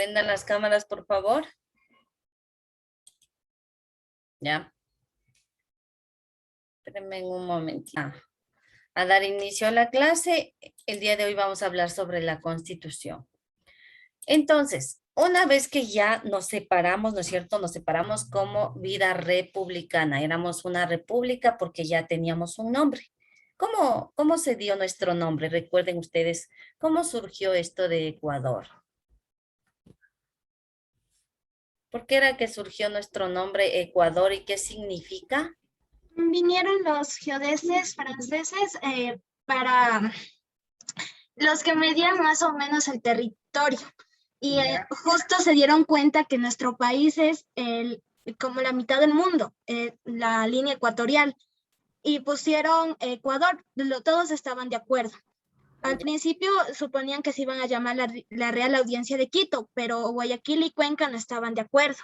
Prendan las cámaras, por favor. Ya. Espérenme un momento. A dar inicio a la clase. El día de hoy vamos a hablar sobre la Constitución. Entonces, una vez que ya nos separamos, ¿no es cierto? Nos separamos como vida republicana. Éramos una república porque ya teníamos un nombre. ¿Cómo se dio nuestro nombre? Recuerden ustedes, ¿cómo surgió esto de Ecuador? ¿Por qué era que surgió nuestro nombre Ecuador y qué significa? Vinieron los geodeses franceses para los que medían más o menos el territorio y justo se dieron cuenta que nuestro país es como la mitad del mundo, la línea ecuatorial, y pusieron Ecuador, todos estaban de acuerdo. Al principio suponían que se iban a llamar la Real Audiencia de Quito, pero Guayaquil y Cuenca no estaban de acuerdo.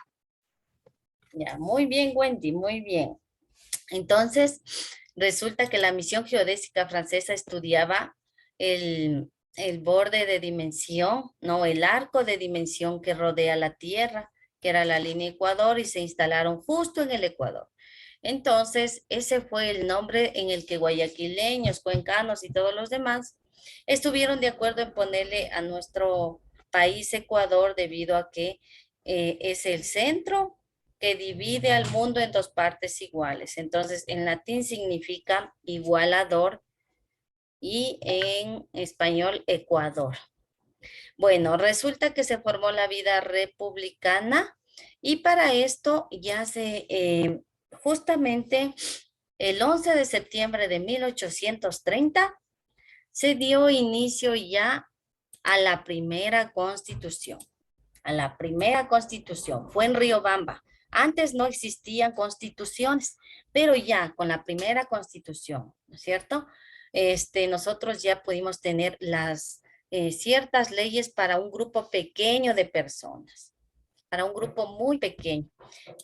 Ya, muy bien, Wendy, muy bien. Entonces, resulta que la misión geodésica francesa estudiaba el borde de dimensión, no, el arco de dimensión que rodea la Tierra, que era la línea Ecuador, y se instalaron justo en el Ecuador. Entonces, ese fue el nombre en el que guayaquileños, cuencanos y todos los demás estuvieron de acuerdo en ponerle a nuestro país Ecuador debido a que es el centro que divide al mundo en dos partes iguales. Entonces, en latín significa igualador y en español Ecuador. Bueno, resulta que se formó la vida republicana y para esto ya justamente el 11 de septiembre de 1830 se dio inicio ya a la primera constitución. A la primera constitución. Fue en Riobamba. Antes no existían constituciones, pero ya con la primera constitución, ¿no es cierto? Nosotros ya pudimos tener las ciertas leyes para un grupo pequeño de personas, para un grupo muy pequeño.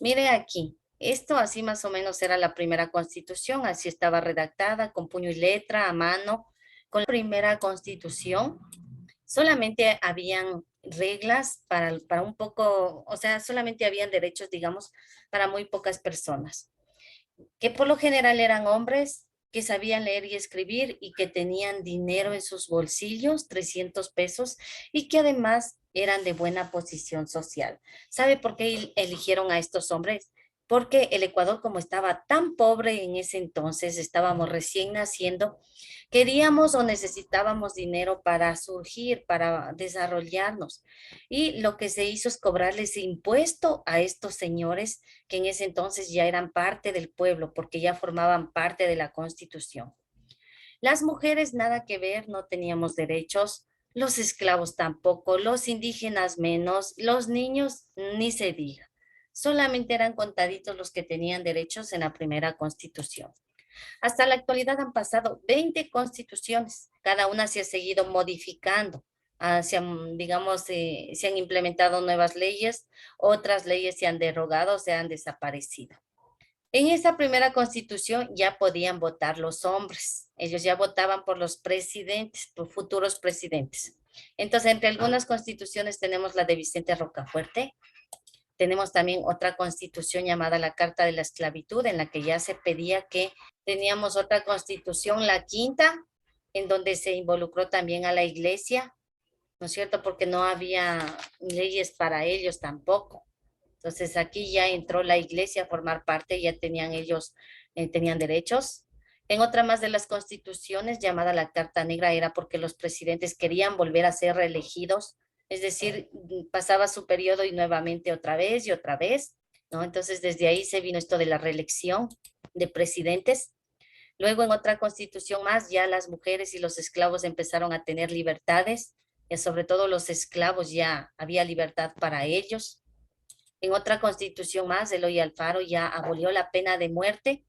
Mire aquí, esto así más o menos era la primera constitución, así estaba redactada con puño y letra a mano. Con la primera constitución solamente habían reglas para un poco, o sea, solamente habían derechos, digamos, para muy pocas personas, que por lo general eran hombres que sabían leer y escribir y que tenían dinero en sus bolsillos, 300 pesos, y que además eran de buena posición social. ¿Sabe por qué eligieron a estos hombres? Porque el Ecuador, como estaba tan pobre en ese entonces, estábamos recién naciendo, queríamos o necesitábamos dinero para surgir, para desarrollarnos. Y lo que se hizo es cobrarles impuesto a estos señores que en ese entonces ya eran parte del pueblo, porque ya formaban parte de la Constitución. Las mujeres nada que ver, no teníamos derechos, los esclavos tampoco, los indígenas menos, los niños ni se diga. Solamente eran contaditos los que tenían derechos en la primera Constitución. Hasta la actualidad han pasado 20 constituciones, cada una se ha seguido modificando. Digamos, se han implementado nuevas leyes, otras leyes se han derogado, se han desaparecido. En esa primera constitución ya podían votar los hombres. Ellos ya votaban por los presidentes, por futuros presidentes. Entonces, entre algunas constituciones tenemos la de Vicente Rocafuerte. Tenemos también otra constitución llamada la Carta de la Esclavitud, en la que ya se pedía que teníamos otra constitución, la quinta, en donde se involucró también a la iglesia, ¿no es cierto? Porque no había leyes para ellos tampoco. Entonces aquí ya entró la iglesia a formar parte, ya tenían ellos, tenían derechos. En otra más de las constituciones, llamada la Carta Negra, era porque los presidentes querían volver a ser reelegidos, es decir, pasaba su periodo y nuevamente otra vez y otra vez, ¿no? Entonces desde ahí se vino esto de la reelección de presidentes. Luego en otra constitución más, ya las mujeres y los esclavos empezaron a tener libertades, y sobre todo los esclavos ya había libertad para ellos. En otra constitución más, Eloy Alfaro ya abolió la pena de muerte,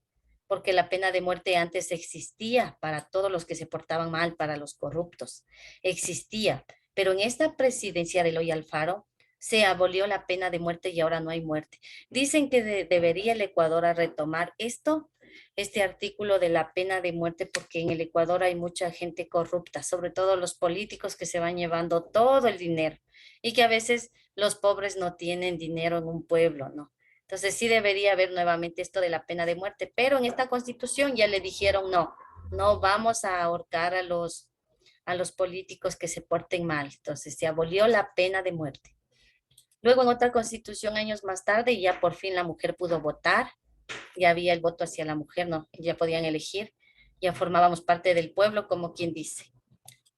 porque la pena de muerte antes existía para todos los que se portaban mal, para los corruptos, existía. Pero en esta presidencia de Eloy Alfaro se abolió la pena de muerte y ahora no hay muerte. Dicen que debería el Ecuador a retomar esto, este artículo de la pena de muerte porque en el Ecuador hay mucha gente corrupta, sobre todo los políticos que se van llevando todo el dinero y que a veces los pobres no tienen dinero en un pueblo, ¿no? Entonces sí debería haber nuevamente esto de la pena de muerte, pero en esta constitución ya le dijeron no, no vamos a ahorcar a los políticos que se porten mal. Entonces se abolió la pena de muerte. Luego en otra constitución años más tarde ya por fin la mujer pudo votar, ya había el voto hacia la mujer, ¿no? Ya podían elegir, ya formábamos parte del pueblo como quien dice.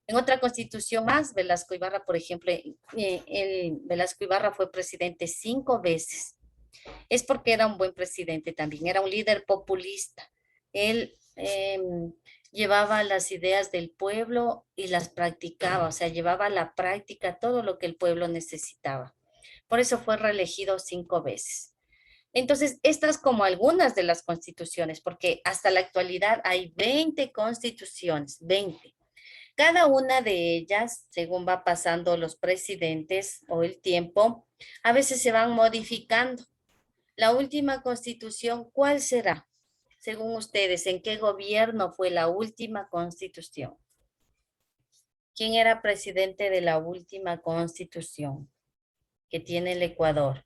En otra constitución más, Velasco Ibarra, por ejemplo, el Velasco Ibarra fue presidente 5 veces. Es porque era un buen presidente también, era un líder populista. Él llevaba las ideas del pueblo y las practicaba, o sea, llevaba a la práctica todo lo que el pueblo necesitaba. Por eso fue reelegido 5 veces. Entonces, estas como algunas de las constituciones, porque hasta la actualidad hay 20 constituciones, 20. Cada una de ellas, según va pasando los presidentes o el tiempo, a veces se van modificando. La última constitución, ¿cuál será? Según ustedes, ¿en qué gobierno fue la última constitución? ¿Quién era presidente de la última constitución que tiene el Ecuador?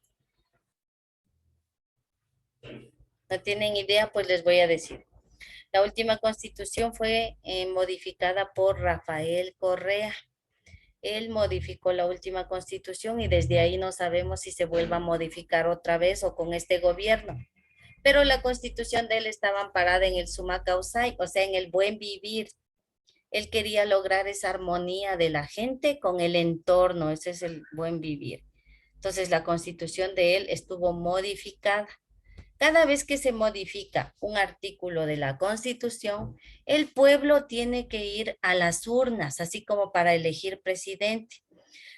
¿No tienen idea? Pues les voy a decir. La última constitución fue modificada por Rafael Correa. Él modificó la última constitución y desde ahí no sabemos si se vuelva a modificar otra vez o con este gobierno. Pero la constitución de él estaba amparada en el summa causa, o sea, en el buen vivir. Él quería lograr esa armonía de la gente con el entorno, ese es el buen vivir. Entonces la constitución de él estuvo modificada. Cada vez que se modifica un artículo de la Constitución, el pueblo tiene que ir a las urnas, así como para elegir presidente.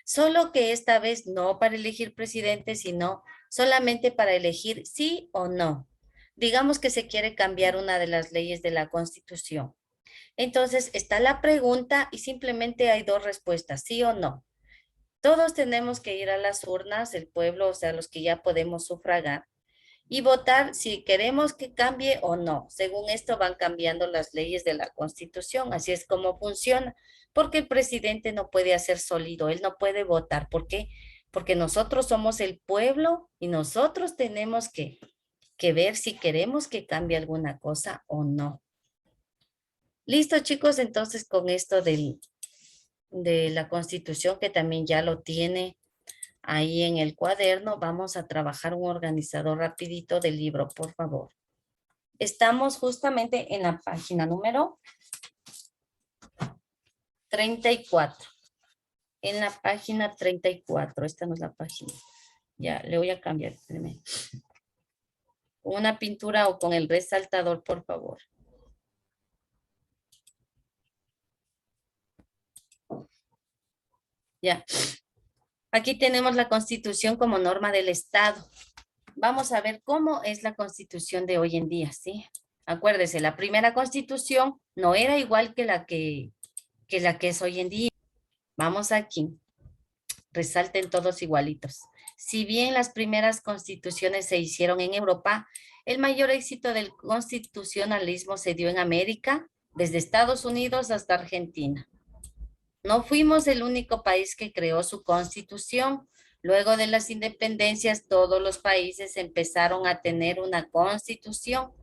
Solo que esta vez no para elegir presidente, sino solamente para elegir sí o no. Digamos que se quiere cambiar una de las leyes de la Constitución. Entonces está la pregunta y simplemente hay dos respuestas, sí o no. Todos tenemos que ir a las urnas, el pueblo, o sea, los que ya podemos sufragar y votar si queremos que cambie o no. Según esto van cambiando las leyes de la Constitución, así es como funciona, porque el presidente no puede hacer sólido, él no puede votar. ¿Por qué? Porque nosotros somos el pueblo y nosotros tenemos que ver si queremos que cambie alguna cosa o no. Listo, chicos, entonces con esto de la Constitución, que también ya lo tiene ahí en el cuaderno, vamos a trabajar un organizador rapidito del libro, por favor. Estamos justamente en la página número 34. En la página 34. Esta no es la página. Ya, le voy a cambiar. Espérame. Con una pintura o con el resaltador, por favor. Ya. Aquí tenemos la Constitución como norma del Estado. Vamos a ver cómo es la Constitución de hoy en día, ¿sí? Acuérdese, la primera Constitución no era igual que la que es hoy en día. Vamos aquí. Resalten todos igualitos. Si bien las primeras constituciones se hicieron en Europa, el mayor éxito del constitucionalismo se dio en América, desde Estados Unidos hasta Argentina. No fuimos el único país que creó su constitución. Luego de las independencias, todos los países empezaron a tener una constitución.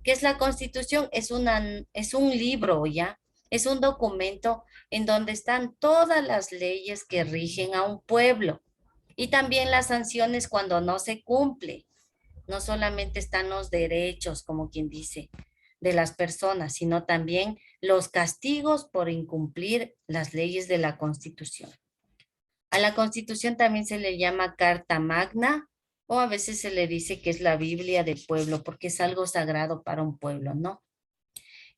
¿Qué es la constitución? Es un libro, ¿ya? Es un documento en donde están todas las leyes que rigen a un pueblo y también las sanciones cuando no se cumple. No solamente están los derechos, como quien dice, de las personas, sino también los castigos por incumplir las leyes de la Constitución. A la Constitución también se le llama Carta Magna o a veces se le dice que es la Biblia del pueblo porque es algo sagrado para un pueblo, ¿no?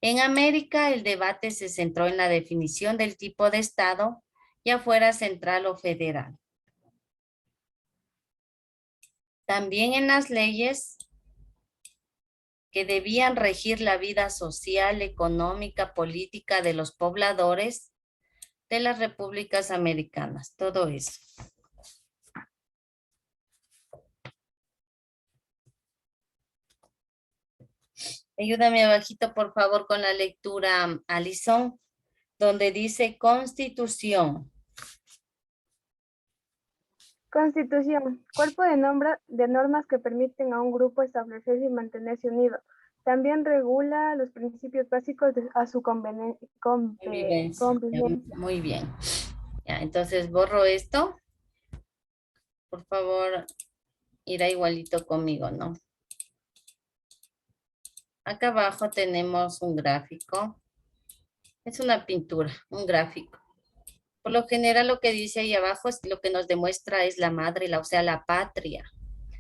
En América el debate se centró en la definición del tipo de Estado, ya fuera central o federal. También en las leyes que debían regir la vida social, económica, política de los pobladores de las repúblicas americanas, todo eso. Ayúdame abajito, por favor, con la lectura, Alison, donde dice Constitución. Constitución, cuerpo de normas que permiten a un grupo establecerse y mantenerse unido. También regula los principios básicos a su Convivencia. Ya, convivencia. muy bien. Ya, entonces borro esto. Por favor, irá igualito conmigo, ¿no? Acá abajo tenemos un gráfico. Es una pintura, un gráfico. Por lo general lo que dice ahí abajo es lo que nos demuestra es la madre, o sea, la patria.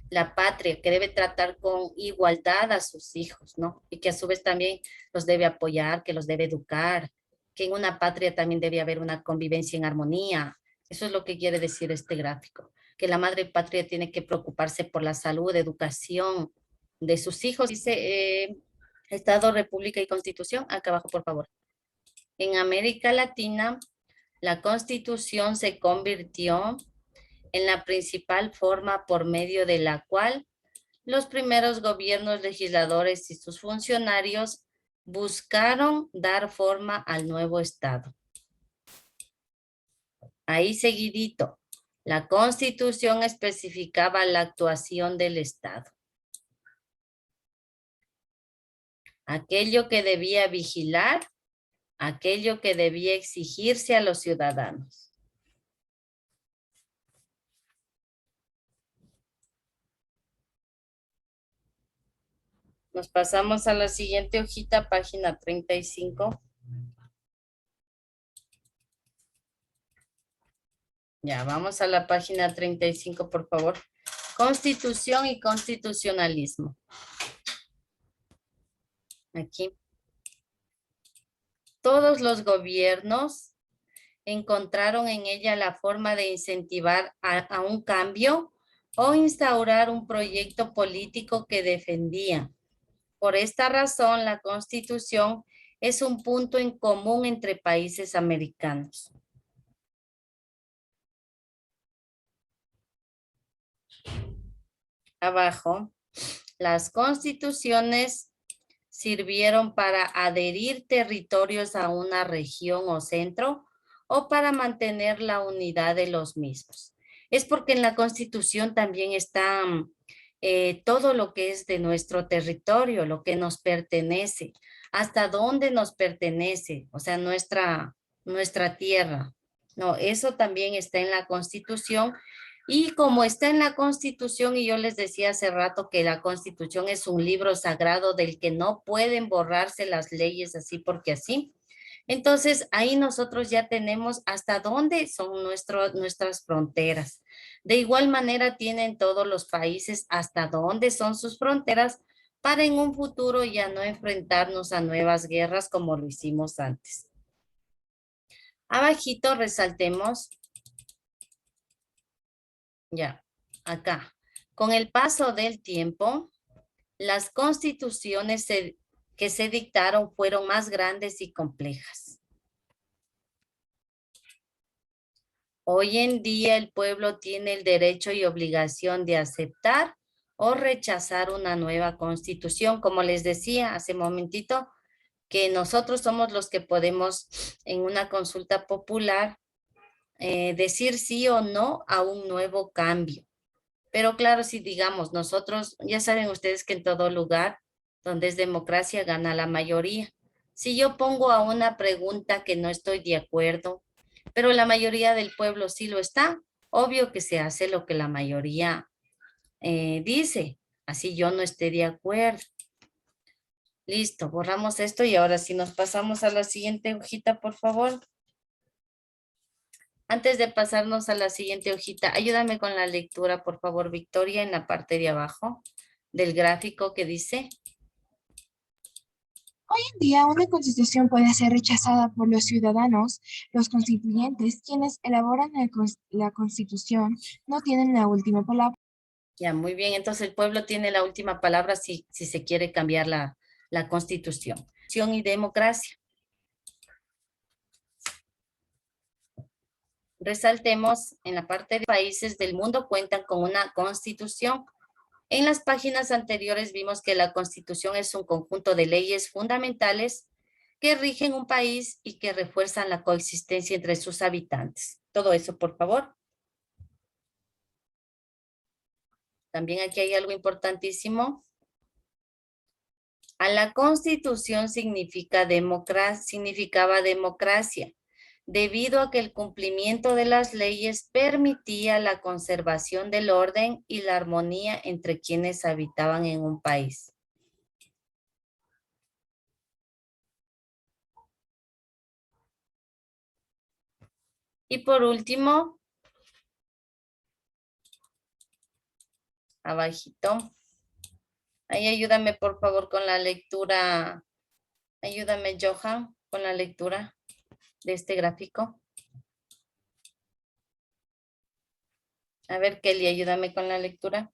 La patria que debe tratar con igualdad a sus hijos, ¿no? Y que a su vez también los debe apoyar, que los debe educar, que en una patria también debe haber una convivencia en armonía. Eso es lo que quiere decir este gráfico, que la madre patria tiene que preocuparse por la salud, educación de sus hijos. Dice Estado, República y Constitución. Acá abajo, por favor. En América Latina, la Constitución se convirtió en la principal forma por medio de la cual los primeros gobiernos legisladores y sus funcionarios buscaron dar forma al nuevo Estado. Ahí seguidito, la Constitución especificaba la actuación del Estado. Aquello que debía vigilar, aquello que debía exigirse a los ciudadanos. Nos pasamos a la siguiente hojita, página 35. Ya, vamos a la página 35, por favor. Constitución y constitucionalismo. Aquí. Todos los gobiernos encontraron en ella la forma de incentivar a un cambio o instaurar un proyecto político que defendía. Por esta razón, la Constitución es un punto en común entre países americanos. Abajo, las constituciones sirvieron para adherir territorios a una región o centro o para mantener la unidad de los mismos. Es porque en la Constitución también está todo lo que es de nuestro territorio, lo que nos pertenece, hasta dónde nos pertenece, o sea, nuestra tierra. No, eso también está en la Constitución. Y como está en la Constitución, y yo les decía hace rato que la Constitución es un libro sagrado del que no pueden borrarse las leyes así porque así. Entonces, ahí nosotros ya tenemos hasta dónde son nuestras fronteras. De igual manera tienen todos los países hasta dónde son sus fronteras para en un futuro ya no enfrentarnos a nuevas guerras como lo hicimos antes. Abajito resaltemos. Ya, acá. Con el paso del tiempo, las constituciones que se dictaron fueron más grandes y complejas. Hoy en día el pueblo tiene el derecho y obligación de aceptar o rechazar una nueva constitución. Como les decía hace un momentito, que nosotros somos los que podemos en una consulta popular decir sí o no a un nuevo cambio. Pero claro, si digamos nosotros, ya saben ustedes que en todo lugar donde es democracia gana la mayoría. Si yo pongo a una pregunta que no estoy de acuerdo, pero la mayoría del pueblo sí lo está, obvio que se hace lo que la mayoría dice, así yo no esté de acuerdo. Listo, borramos esto y ahora sí nos pasamos a la siguiente hojita, por favor. Antes de pasarnos a la siguiente hojita, ayúdame con la lectura, por favor, Victoria, en la parte de abajo del gráfico que dice. Hoy en día, una constitución puede ser rechazada por los ciudadanos. Los constituyentes, quienes elaboran la constitución, no tienen la última palabra. Ya, muy bien. Entonces el pueblo tiene la última palabra si se quiere cambiar la constitución. Y democracia. Resaltemos, en la parte de países del mundo cuentan con una constitución. En las páginas anteriores vimos que la Constitución es un conjunto de leyes fundamentales que rigen un país y que refuerzan la coexistencia entre sus habitantes. Todo eso, por favor. También aquí hay algo importantísimo. A la Constitución significaba democracia, debido a que el cumplimiento de las leyes permitía la conservación del orden y la armonía entre quienes habitaban en un país. Y por último, abajito. Ahí ayúdame por favor con la lectura. Ayúdame, Johan, con la lectura de este gráfico. A ver, Kelly, ayúdame con la lectura.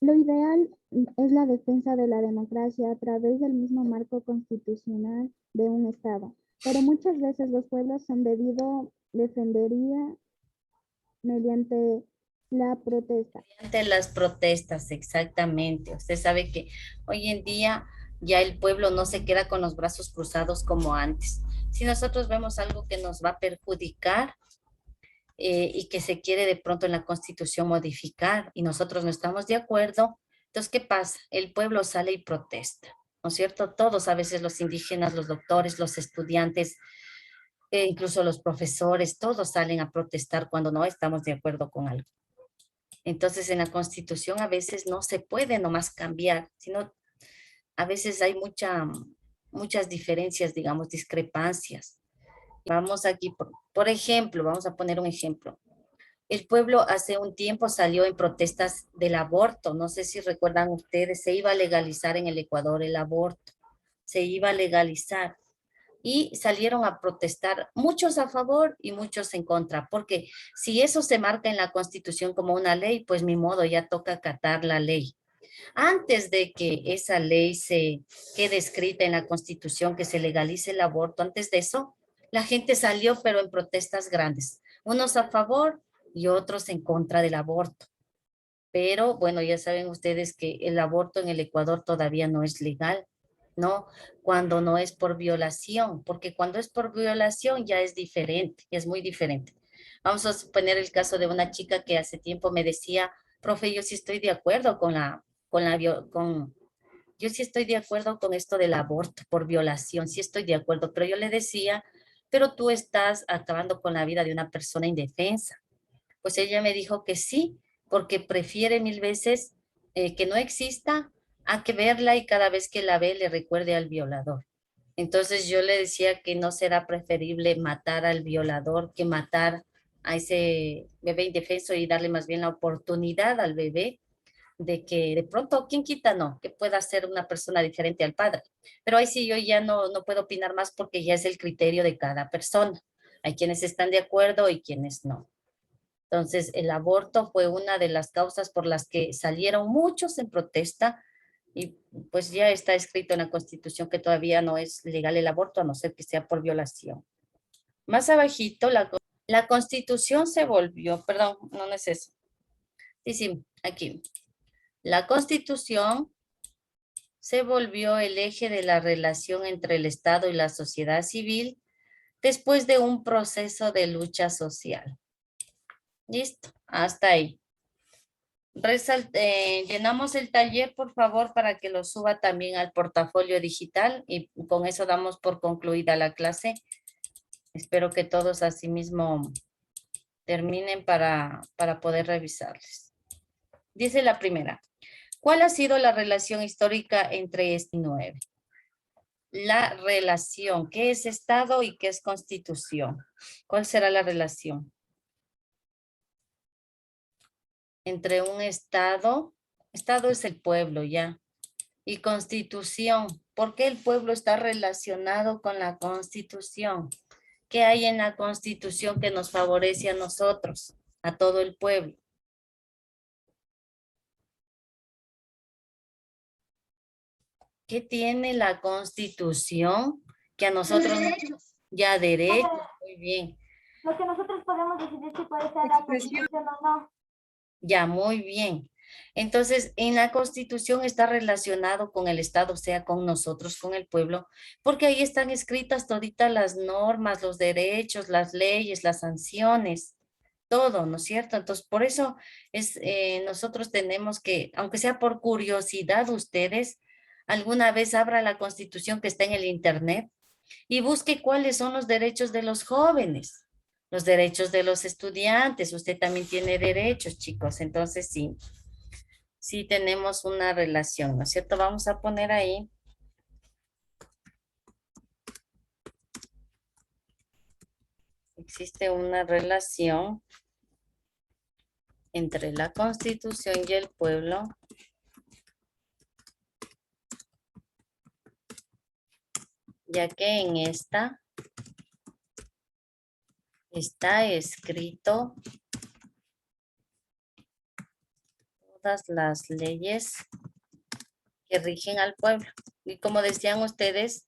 Lo ideal es la defensa de la democracia a través del mismo marco constitucional de un Estado, pero muchas veces los pueblos han debido defendería mediante la protesta. Ante las protestas, exactamente. Usted sabe que hoy en día ya el pueblo no se queda con los brazos cruzados como antes. Si nosotros vemos algo que nos va a perjudicar y que se quiere de pronto en la Constitución modificar y nosotros no estamos de acuerdo, entonces, ¿qué pasa? El pueblo sale y protesta, ¿no es cierto? Todos, a veces los indígenas, los doctores, los estudiantes, incluso los profesores, todos salen a protestar cuando no estamos de acuerdo con algo. Entonces, en la Constitución a veces no se puede nomás cambiar, sino a veces hay muchas diferencias, digamos, discrepancias. Vamos aquí, por ejemplo, vamos a poner un ejemplo. El pueblo hace un tiempo salió en protestas del aborto. No sé si recuerdan ustedes, se iba a legalizar en el Ecuador el aborto. Se iba a legalizar. Y salieron a protestar, muchos a favor y muchos en contra, porque si eso se marca en la Constitución como una ley, pues ni modo, ya toca acatar la ley. Antes de que esa ley se quede escrita en la Constitución, que se legalice el aborto, antes de eso, la gente salió, pero en protestas grandes, unos a favor y otros en contra del aborto. Pero bueno, ya saben ustedes que el aborto en el Ecuador todavía no es legal, ¿no? Cuando no es por violación, porque cuando es por violación ya es diferente, es muy diferente. Vamos a suponer el caso de una chica que hace tiempo me decía, profe, yo sí estoy de acuerdo yo sí estoy de acuerdo con esto del aborto por violación, sí estoy de acuerdo, pero yo le decía, pero tú estás acabando con la vida de una persona indefensa. Pues ella me dijo que sí, porque prefiere mil veces que no exista a que verla y cada vez que la ve le recuerde al violador. Entonces yo le decía que no será preferible matar al violador que matar a ese bebé indefenso y darle más bien la oportunidad al bebé de que de pronto, ¿quién quita? No, que pueda ser una persona diferente al padre. Pero ahí sí yo ya no puedo opinar más porque ya es el criterio de cada persona. Hay quienes están de acuerdo y quienes no. Entonces, el aborto fue una de las causas por las que salieron muchos en protesta y pues ya está escrito en la Constitución que todavía no es legal el aborto a no ser que sea por violación. Más abajito, la Constitución se volvió, perdón, no es eso. Sí, aquí. La Constitución se volvió el eje de la relación entre el Estado y la sociedad civil después de un proceso de lucha social. Listo, hasta ahí. Llenamos el taller, por favor, para que lo suba también al portafolio digital y con eso damos por concluida la clase. Espero que todos asimismo terminen para poder revisarles. Dice la primera, ¿cuál ha sido la relación histórica entre este y 9? La relación, ¿qué es Estado y qué es Constitución? ¿Cuál será la relación? Entre un Estado es el pueblo ya, y Constitución. ¿Por qué el pueblo está relacionado con la Constitución? ¿Qué hay en la Constitución que nos favorece a nosotros, a todo el pueblo? ¿Qué tiene la Constitución que a nosotros ya derecho? Muy bien. Lo que nosotros podemos decidir si puede ser la Constitución o no. Ya, muy bien. Entonces, en la Constitución está relacionado con el Estado, o sea, con nosotros, con el pueblo, porque ahí están escritas toditas las normas, los derechos, las leyes, las sanciones, todo, ¿no es cierto? Entonces, por eso nosotros tenemos que, aunque sea por curiosidad ustedes, alguna vez abra la Constitución que está en el Internet y busque cuáles son los derechos de los jóvenes, los derechos de los estudiantes. Usted también tiene derechos, chicos. Entonces, sí tenemos una relación, ¿no es cierto? Vamos a poner ahí. Existe una relación entre la Constitución y el pueblo. Ya que en esta está escrito todas las leyes que rigen al pueblo. Y como decían ustedes,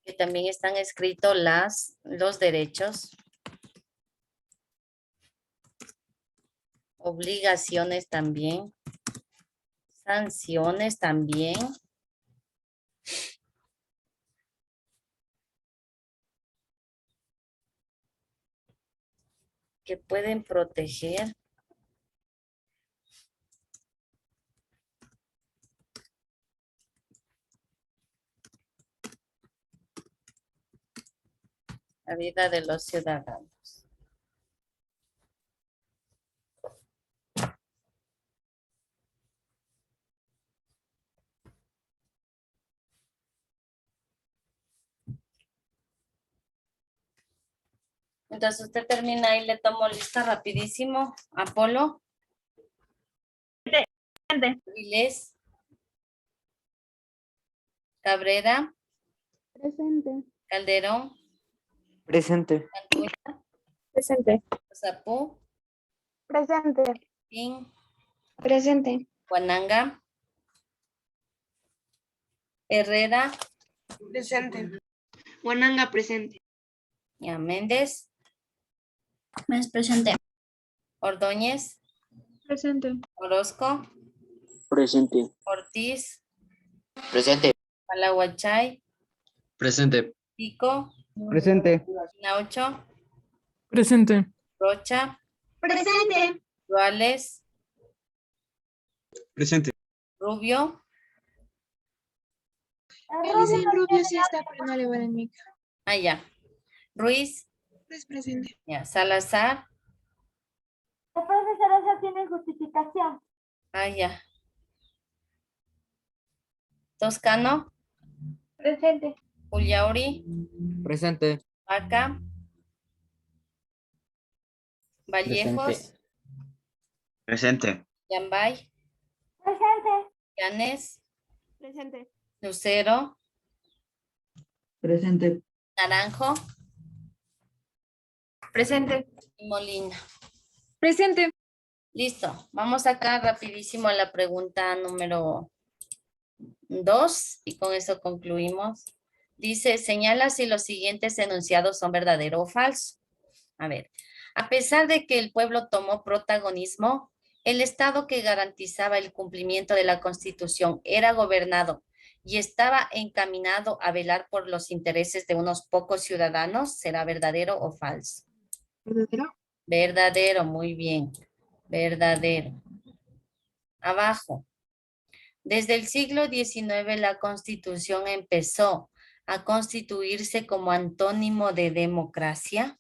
que también están escritos los derechos, obligaciones también, sanciones también. Que pueden proteger la vida de los ciudadanos. Entonces usted termina y le tomo lista rapidísimo. Apolo. Viles. Cabrera. Presente. Calderón. Presente. Cantuña. Presente. Zapú. Presente. Pin. Presente. Guananga. Herrera. Presente. Guananga, presente. Ya, Méndez. Presente. Ordóñez. Presente. Orozco. Presente. Ortiz. Presente. Palahuachay. Presente. Pico. Presente. Naucho. Presente. Rocha. Presente. Ruales. Presente. Rubio. Dicen Rubio sí está, pero no le va el micro. Ah, ya. Ruiz. Es presente. Ya. Salazar. La profesora tiene justificación. Ah, ya. Toscano. Presente. Ullauri. Presente. Vaca. Vallejos. Presente. Yambay. Presente. Llanes. Presente. Lucero. Presente. Naranjo. Presente. Y Molina. Presente. Listo. Vamos acá rapidísimo a la pregunta número 2 y con eso concluimos. Dice, señala si los siguientes enunciados son verdadero o falso. A ver, a pesar de que el pueblo tomó protagonismo, el Estado que garantizaba el cumplimiento de la Constitución era gobernado y estaba encaminado a velar por los intereses de unos pocos ciudadanos. ¿Será verdadero o falso? ¿Verdadero? Verdadero, muy bien. Verdadero. Abajo. Desde el siglo XIX la Constitución empezó a constituirse como antónimo de democracia.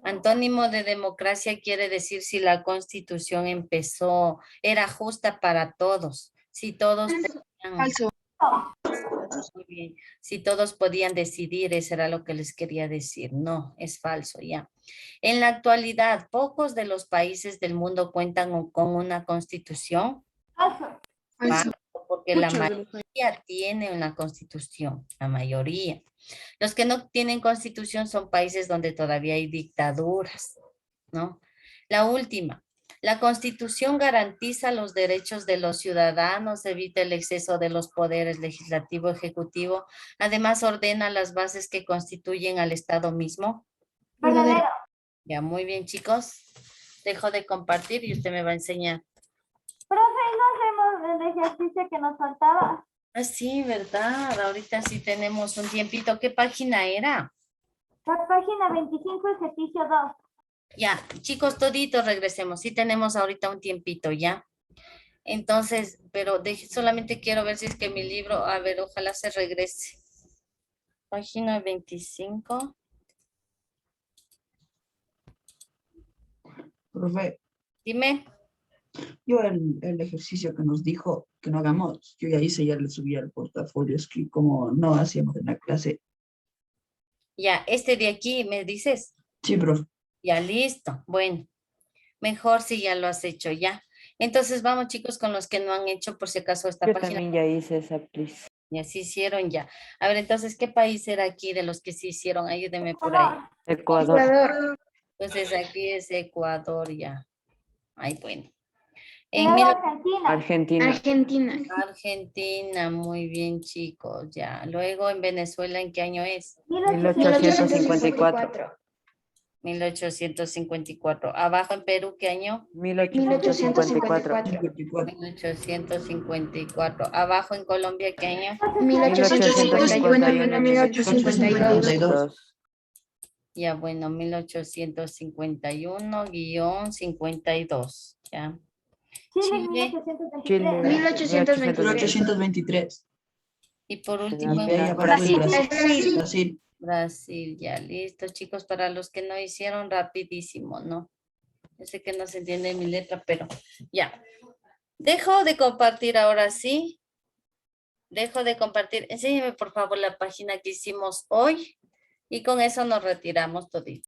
Antónimo de democracia quiere decir si la Constitución era justa para todos, si todos podían, Falso. muy bien, si todos podían decidir, eso era lo que les quería decir. No, es falso ya. En la actualidad, pocos de los países del mundo cuentan con una Constitución. Falso. Falso. Porque la Muchos de los mayoría tiene una constitución, la mayoría. Los que no tienen constitución son países donde todavía hay dictaduras, ¿no? La última, la constitución garantiza los derechos de los ciudadanos, evita el exceso de los poderes legislativo, ejecutivo, además ordena las bases que constituyen al Estado mismo. Verdadero. Ya, muy bien, chicos. Dejo de compartir y usted me va a enseñar. Profe, ¿no hacemos el ejercicio que nos faltaba? Ah, sí, ¿verdad? Ahorita sí tenemos un tiempito. ¿Qué página era? La página 25, ejercicio 2. Ya, chicos, toditos regresemos. Sí tenemos ahorita un tiempito, ¿ya? Entonces, pero solamente quiero ver si es que mi libro, a ver, ojalá se regrese. Página 25. Profe, Dime. yo el ejercicio que nos dijo que no hagamos, yo ya hice, ya le subí al portafolio, es que como no hacíamos en la clase. Ya, este de aquí, ¿me dices? Sí, profe. Ya, listo. Bueno, mejor si ya lo has hecho, ya. Entonces, vamos, chicos, con los que no han hecho, por si acaso, esta Yo página. también ya hice esa, please. Ya se hicieron, ya. A ver, entonces, ¿qué país era aquí de los que se hicieron? Ayúdeme por ahí. Ecuador. Entonces, aquí es Ecuador, ya. Ay, bueno. Luego En Argentina. Argentina. Argentina, muy bien, chicos, ya. Luego, en Venezuela, ¿en qué año es? 1854. 1854. Abajo en Perú, ¿qué año? 1854. 1854. Abajo en Colombia, ¿qué año? 1851. 1852. Ya, bueno, 1851-52, ya. Chile, Chile. 1823. 1823. Y por Y último, de ahí aparece Brasil. Brasil. Brasil, ya listo, chicos, para los que no hicieron rapidísimo, ¿no? Yo sé que no se entiende mi letra, pero ya. Dejo de compartir ahora sí. Dejo de compartir. Enséñeme, por favor, la página que hicimos hoy. Y con eso nos retiramos todito.